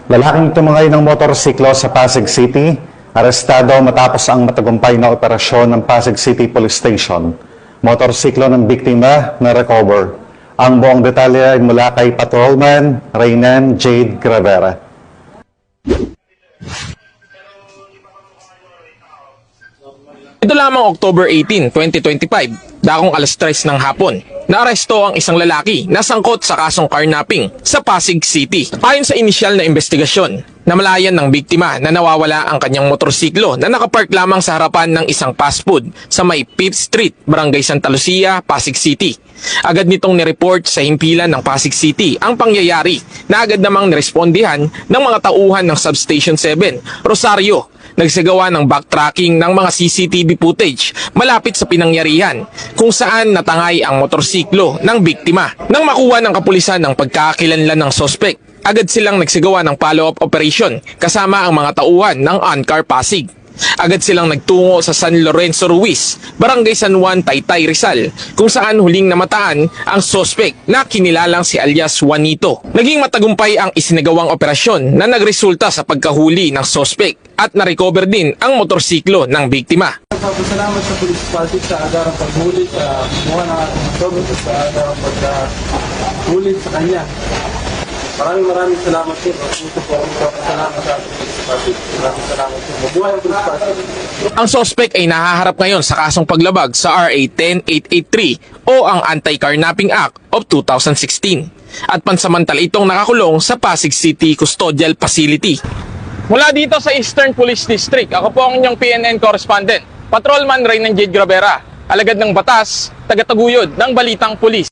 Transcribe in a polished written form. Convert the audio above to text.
Lalaking tumangay ng motorsiklo sa Pasig City, arestado matapos ang matagumpay na operasyon ng Pasig City Police Station. Motorsiklo ng biktima na recover. Ang buong detalye ay mula kay Patrolman Reynan Jade Gravera. Ito lamang October 18, 2025, dakong alas 3 ng hapon, naaresto ang isang lalaki na sangkot sa kasong carnapping sa Pasig City. Ayon sa inisyal na investigasyon, namalayan ng biktima na nawawala ang kanyang motorsiklo na nakapark lamang sa harapan ng isang fast food sa may 5th Street, Barangay Santa Lucia, Pasig City. Agad nitong nireport sa himpilan ng Pasig City ang pangyayari na agad namang nirespondihan ng mga tauhan ng Substation 7, Rosario. Nagsagawa ng backtracking ng mga CCTV footage malapit sa pinangyarihan kung saan natangay ang motorsiklo ng biktima. Nang makuha ng kapulisan ng pagkakakilanlan ng sospek, agad silang nagsagawa ng follow-up operation kasama ang mga tauhan ng Ancar Pasig. Agad silang nagtungo sa San Lorenzo Ruiz, Barangay San Juan, Taytay, Rizal, kung saan huling namataan ang sospek na kinilalang si alias Juanito. Naging matagumpay ang isinagawang operasyon na nagresulta sa pagkahuli ng sospek at na-recover din ang motorsiklo ng biktima. Salamat sa Police Pasig sa agarang paghuli sa mga ng ating sobrang sa agarang paghuli sa kanya. Maraming salamat po. Puto po ang salamat sa ating Police Pasig. Maraming salamat po. Mabuhay ang Police Pasig. Ang sospek ay nahaharap ngayon sa kasong paglabag sa RA 10883 o ang Anti-Carnapping Act of 2016 at pansamantala itong nakakulong sa Pasig City Custodial Facility. Mula dito sa Eastern Police District, ako po ang inyong PNN correspondent, Patrolman Reynan Jade Gravera, alagad ng batas, tagataguyod ng Balitang Pulis.